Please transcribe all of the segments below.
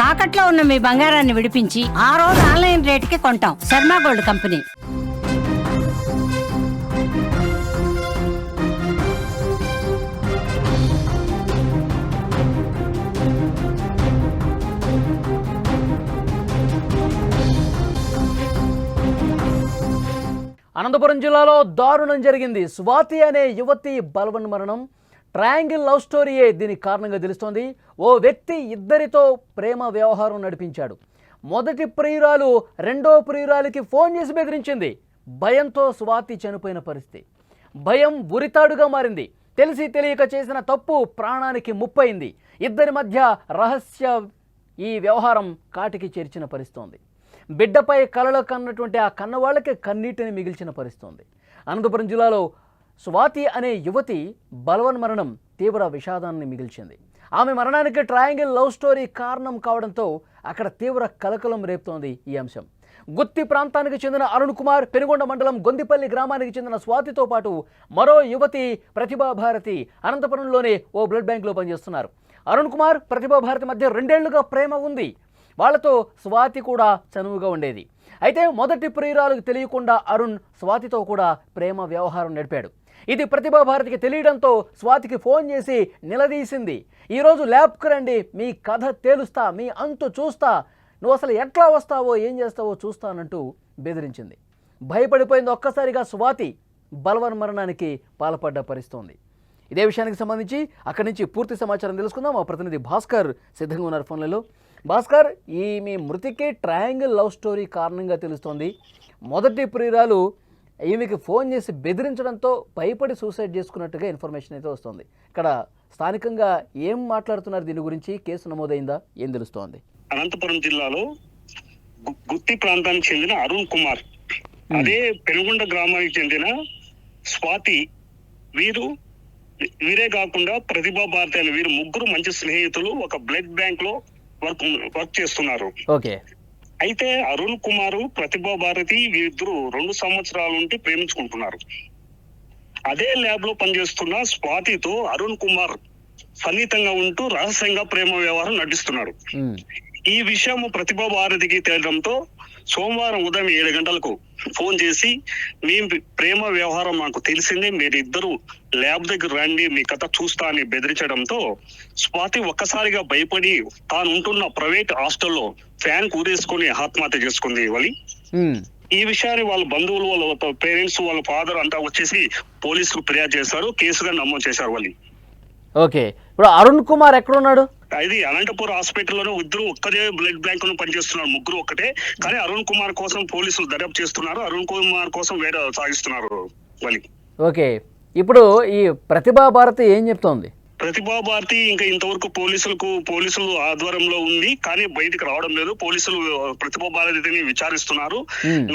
తాకట్లో ఉన్న మీ బంగారాన్ని విడిపించి ఆ రోజు ఆన్లైన్ రేటుకి కొంటాం. Sharma gold company. అనంతపురం జిల్లాలో దారుణం జరిగింది. స్వాతి అనే యువతి బలవన్ మరణం ట్రయాంగిల్ లవ్ స్టోరీయే దీనికి కారణంగా తెలుస్తోంది. ఓ వ్యక్తి ఇద్దరితో ప్రేమ వ్యవహారం నడిపించాడు. మొదటి ప్రియురాలు రెండో ప్రియురాలికి ఫోన్ చేసి బెదిరించింది. భయంతో స్వాతి చనిపోయిన పరిస్థితి. భయం ఉరితాడుగా మారింది. తెలిసి తెలియక చేసిన తప్పు ప్రాణానికి ముప్పయింది. ఇద్దరి మధ్య రహస్య ఈ వ్యవహారం కాటికి చేర్చిన పరిస్థితి. బిడ్డపై కలలు కన్నటువంటి ఆ కన్నవాళ్ళకి కన్నీటిని మిగిల్చిన పరిస్థితి. అనంతపురం జిల్లాలో స్వాతి అనే యువతి బలవన్ మరణం తీవ్ర విషాదాన్ని మిగిల్చింది. ఆమె మరణానికి ట్రయాంగిల్ లవ్ స్టోరీ కారణం కావడంతో అక్కడ తీవ్ర కలకలం రేపుతోంది ఈ అంశం. గుత్తి ప్రాంతానికి చెందిన అరుణ్ కుమార్, పెనుగొండ మండలం గొందిపల్లి గ్రామానికి చెందిన స్వాతితో పాటు మరో యువతి ప్రతిభాభారతి అనంతపురంలోనే ఓ బ్లడ్ బ్యాంకులో పనిచేస్తున్నారు. అరుణ్ కుమార్, ప్రతిభాభారతి మధ్య 2 ఏళ్లుగా ప్రేమ ఉంది. వాళ్లతో స్వాతి కూడా చనువుగా ఉండేది. అయితే మొదటి ప్రియురాలకు తెలియకుండా అరుణ్ స్వాతితో కూడా ప్రేమ వ్యవహారం నడిపాడు. ఇది ప్రతిభాభారతికి తెలియడంతో స్వాతికి ఫోన్ చేసి నిలదీసింది. ఈరోజు ల్యాబ్కు రండి, మీ కథ తేలుస్తా, మీ అంతు చూస్తా, నువ్వు అసలు ఎట్లా వస్తావో ఏం చేస్తావో చూస్తానంటూ బెదిరించింది. భయపడిపోయింది ఒక్కసారిగా స్వాతి. బలవన్ మరణానికి పాల్పడ్డ పరిస్థితి. ఇదే విషయానికి సంబంధించి అక్కడి నుంచి పూర్తి సమాచారం తెలుసుకుందాం. మా ప్రతినిధి భాస్కర్ సిద్ధంగా ఉన్నారు ఫోన్లలో. భాస్కర్, మీ మృతికి ట్రయాంగిల్ లవ్ స్టోరీ కారణంగా తెలుస్తోంది. మొదటి ప్రియురాలు ఈమెకి ఫోన్ చేసి బెదిరించడంతో భయపడి సూసైడ్ చేసుకున్నట్టుగా ఇన్ఫర్మేషన్ అయితే వస్తుంది. ఇక్కడ స్థానికంగా ఏం మాట్లాడుతున్నారు దీని గురించి? కేసు నమోదైందా? ఏం తెలుస్తోంది? అనంతపురం జిల్లాలో గుత్తి ప్రాంతానికి చెందిన అరుణ్ కుమార్, అదే పెనుగొండ గ్రామానికి చెందిన స్వాతి, వీరే కాకుండా ప్రతిభా భారతి అని వీరు ముగ్గురు మంచి స్నేహితులు ఒక బ్లడ్ బ్యాంక్ లో వర్క్ చేస్తున్నారు. ఓకే. అయితే అరుణ్ కుమారు, ప్రతిభా భారతి వీరిద్దరు 2 సంవత్సరాల నుండి ప్రేమించుకుంటున్నారు. అదే ల్యాబ్ లో పనిచేస్తున్న స్వాతితో అరుణ్ కుమార్ సన్నిహితంగా ఉంటూ రహస్యంగా ప్రేమ వ్యవహారం నటిస్తున్నాడు. ఈ విషయం ప్రతిభా భారతికి తేలడంతో సోమవారం ఉదయం 7 గంటలకు ఫోన్ చేసి, మీ ప్రేమ వ్యవహారం మాకు తెలిసింది, మీరిద్దరు ల్యాబ్ దగ్గర రండి, మీ కథ చూస్తా అని బెదిరించడంతో స్వాతి ఒక్కసారిగా భయపడి తాను ఉంటున్న ప్రైవేట్ హాస్టల్లో ఫ్యాన్ కూరేసుకుని ఆత్మహత్య చేసుకుంది. ఈ విషయాన్ని వాళ్ళ బంధువులు, వాళ్ళ పేరెంట్స్, వాళ్ళ ఫాదర్ అంతా వచ్చేసి పోలీసులకు ఫిర్యాదు చేశారు. కేసుగా నమోదు చేశారు. ఓకే, ఇప్పుడు అరుణ్ కుమార్ ఎక్కడున్నాడు? ఇది అనంతపురం హాస్పిటల్లోనే ఇద్దరు ఒక్కదే బ్లడ్ బ్యాంక్ లో పనిచేస్తున్నారు. ముగ్గురు ఒక్కటే, కానీ అరుణ్ కుమార్ కోసం పోలీసులు దర్యాప్తు చేస్తున్నారు. అరుణ్ కుమార్ కోసం వేరే సాగిస్తున్నారు. ఓకే, ఇప్పుడు ఈ ప్రతిభా భారతి ఏం చెప్తోంది? ప్రతిభా భారతి ఇంకా ఇంతవరకు పోలీసులు ఆధ్వర్యంలో ఉంది, కానీ బయటకు రావడం లేదు. పోలీసులు ప్రతిభా భారతిని విచారిస్తున్నారు.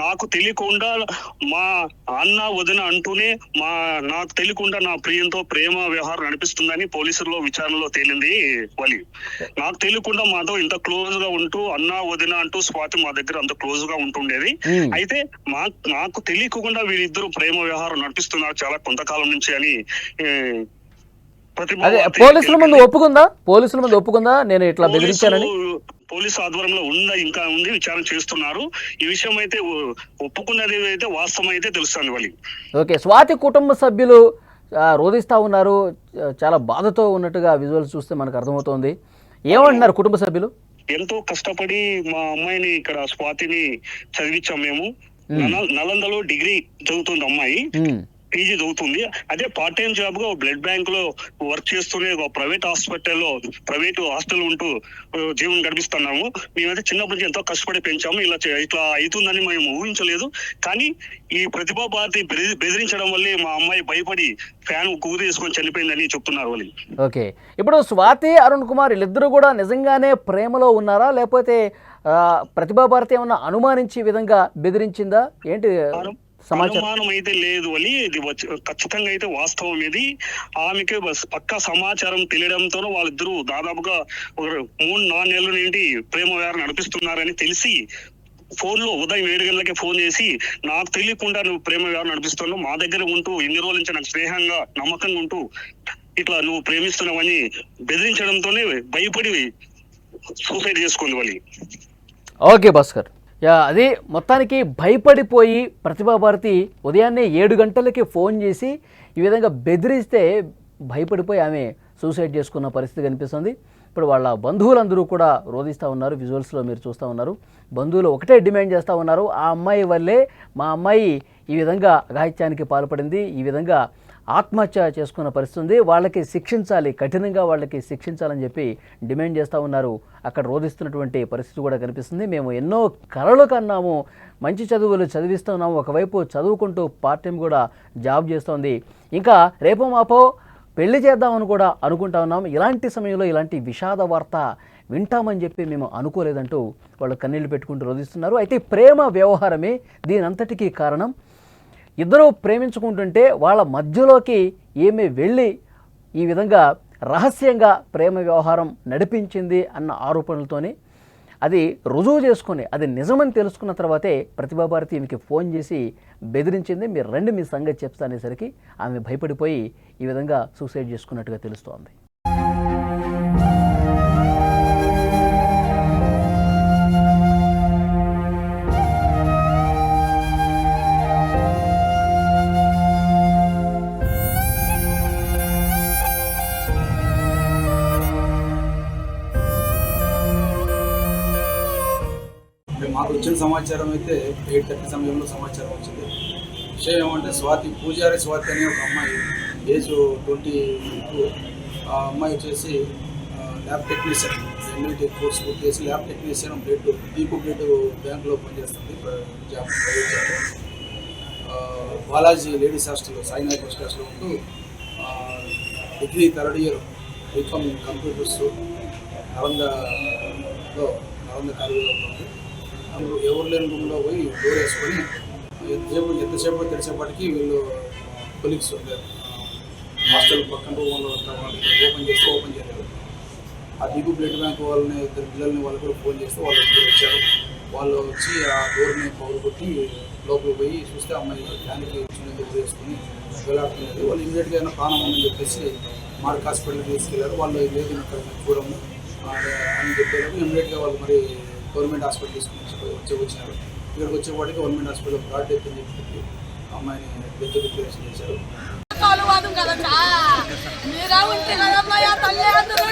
నాకు తెలియకుండా మా అన్న వదిన అంటూనే నాకు తెలియకుండా నా ప్రియంతో ప్రేమ వ్యవహారం నడిపిస్తుందని పోలీసుల్లో విచారణలో తేలింది. నాకు తెలియకుండా మాతో ఇంత క్లోజ్ గా ఉంటూ అన్న వదిన అంటూ స్వాతి మా దగ్గర అంత క్లోజ్ గా ఉంటుండేది. అయితే నాకు తెలియకుండా వీరిద్దరు ప్రేమ వ్యవహారం నడిపిస్తున్నారు చాలా కొంతకాలం నుంచి అని పోలీసుల ముందు ఒప్పుకుందా నేను ఇట్లా బెదిరించానని? పోలీసు ఆధ్వర్యంలో ఇంకా ఉంది, విచారణ చేస్తున్నారు. ఈ విషయం అయితే ఒప్పుకున్నది అయితే వాస్తవం అయితే తెలుస్తుంది. ఓకే, స్వాతి కుటుంబ సభ్యులు రోధిస్తా ఉన్నారు, చాలా బాధతో ఉన్నట్టుగా విజువల్స్ చూస్తే మనకు అర్థమవుతోంది. ఏమంటున్నారు కుటుంబ సభ్యులు? ఎంతో కష్టపడి మా అమ్మాయిని ఇక్కడ స్వాతిని చదివించాం మేము. నలందలో డిగ్రీ చదువుతుంది అమ్మాయి, పీజీ చదువుతుంది. అదే పార్ట్ టైం జాబ్ గా బ్లడ్ బ్యాంక్ లో వర్క్ చేస్తూనే ప్రైవేట్ హాస్టల్ ఉంటూ జీవనం గడిపిస్తున్నాము. మేమైతే చిన్నప్పటి నుంచి ఎంతో కష్టపడి పెంచాము. ఇట్లా అవుతుందని మేము ఊహించలేదు. కానీ ఈ ప్రతిభా భారతి బెదిరించడం వల్లే మా అమ్మాయి భయపడి ఫ్యాన్ కూరేసుకొని చనిపోయిందని చెప్తున్నారు. ఓకే, ఇప్పుడు స్వాతి, అరుణ్ కుమార్ వీళ్ళిద్దరూ కూడా నిజంగానే ప్రేమలో ఉన్నారా, లేకపోతే ప్రతిభా భారతి ఏమన్నా అనుమానించే విధంగా బెదిరించిందా ఏంటి? అనుమానం అయితే లేదు అని, ఇది ఖచ్చితంగా అయితే వాస్తవం. ఇది ఆమెకి పక్కా సమాచారం తెలియడంతో వాళ్ళిద్దరూ దాదాపుగా 3-4 నెలల నుండి ప్రేమ వ్యవహారం నడిపిస్తున్నారని తెలిసి ఫోన్ లో ఉదయం 7 గంటలకే ఫోన్ చేసి, నాకు తెలియకుండా నువ్వు ప్రేమ వ్యవహారం నడిపిస్తున్నావు, మా దగ్గర ఉంటూ ఎన్ని రోజుల నుంచి నాకు స్నేహంగా నమ్మకంగా ఉంటూ ఇట్లా నువ్వు ప్రేమిస్తున్నావని బెదిరించడంతోనే భయపడి సూసైడ్ చేసుకుంది వాళ్ళు. ఓకే భాస్కర్, అది మొత్తానికి భయపడిపోయి ప్రతిభాభారతి ఉదయాన్నే 7 గంటలకి ఫోన్ చేసి ఈ విధంగా బెదిరిస్తే భయపడిపోయి ఆమె సూసైడ్ చేసుకున్న పరిస్థితి కనిపిస్తుంది. ఇప్పుడు వాళ్ళ బంధువులందరూ కూడా రోధిస్తూ ఉన్నారు. విజువల్స్లో మీరు చూస్తూ ఉన్నారు. బంధువులు ఒకటే డిమాండ్ చేస్తూ ఉన్నారు, ఆ అమ్మాయి వల్లే మా అమ్మాయి ఈ విధంగా అఘాయిత్యానికి పాల్పడింది, ఈ విధంగా ఆత్మహత్య చేసుకున్న పరిస్థితి ఉంది, వాళ్ళకి శిక్షించాలి, కఠినంగా వాళ్ళకి శిక్షించాలని చెప్పి డిమాండ్ చేస్తూ ఉన్నారు. అక్కడ రోధిస్తున్నటువంటి పరిస్థితి కూడా కనిపిస్తుంది. మేము ఎన్నో కలలు కన్నాము, మంచి చదువులు చదివిస్తున్నాము, ఒకవైపు చదువుకుంటూ పార్ట్ టైం కూడా జాబ్ చేస్తోంది, ఇంకా రేపో మాపో పెళ్లి చేద్దామని కూడా అనుకుంటా ఉన్నాం, ఇలాంటి సమయంలో ఇలాంటి విషాద వార్త వింటామని చెప్పి మేము అనుకోలేదంటూ వాళ్ళు కన్నీళ్లు పెట్టుకుంటూ రోధిస్తున్నారు. అయితే ప్రేమ వ్యవహారమే దీని అంతటికీ కారణం. ఇద్దరూ ప్రేమించుకుంటుంటే వాళ్ళ మధ్యలోకి ఏమీ వెళ్ళి ఈ విధంగా రహస్యంగా ప్రేమ వ్యవహారం నడిపించింది అన్న ఆరోపణలతోనే అది రుజువు చేసుకొని అది నిజమని తెలుసుకున్న తర్వాతే ప్రతిభాభారతి ఈమెకి ఫోన్ చేసి బెదిరించింది. మీరు రండి మీ సంగతి చెప్తా అనేసరికి ఆమె భయపడిపోయి ఈ విధంగా సూసైడ్ చేసుకున్నట్టుగా తెలుస్తోంది. మాకు వచ్చిన సమాచారం అయితే 8:30 సమయంలో సమాచారం వచ్చింది. విషయం ఏమంటే పూజారి స్వాతి అనే ఒక అమ్మాయి ఏజ్ 22. ఆ అమ్మాయి వచ్చేసి ల్యాబ్ టెక్నీషియన్, ఎన్ఐటీ కోర్స్ పూర్తి చేసి ల్యాబ్ టెక్నీషియన్ దీపు బ్లడ్ బ్యాంక్లో పనిచేస్తుంది, జాబ్. బాలాజీ లేడీస్ హాస్టల్లో, సాయినాథ్ ఫస్ట్ హాస్టల్లో ఉంటూ degree 3rd year BCom computers Nalanda కాలేజీలో ఉంది. ఎవరు లేని రూమ్లో పోయి డోర్ వేసుకొని ఎంతసేపు తెలిసేపటికి వీళ్ళు కొలీగ్స్ హాస్టల్ పక్కన రూమ్లో ఓపెన్ చేయలేదు. ఆ దీపు బ్లడ్ బ్యాంక్ వాళ్ళని, 2 పిల్లల్ని వాళ్ళు కూడా ఫోన్ చేస్తే వాళ్ళు వచ్చారు. వాళ్ళు వచ్చి ఆ డోర్ని పౌరు కొట్టి లోపలికి పోయి చూస్తే అమ్మాయి ఫ్యాన్కి చిన్న డోర్ వేసుకొని వెళ్ళాడుతున్నది. వాళ్ళు ఇమీడియట్గా ఏమైనా ప్రాణం ఉందని చెప్పేసి మార్క్ హాస్పిటల్కి తీసుకెళ్లారు. వాళ్ళు లేదు ఇక్కడ చూడము అని చెప్పారు. ఇమీడియట్గా వాళ్ళు మరి గవర్నమెంట్ హాస్పిటల్ తీసుకుని వచ్చినారు. ఇక్కడికి వచ్చేవాడికి గవర్నమెంట్ హాస్పిటల్ బ్రాడ్ డెత్ అని చెప్పి అమ్మాయిని డెత్ డిక్లరేషన్ చేశారు. మీరే ఉంటే కదమ్మా తల్లి అందరూ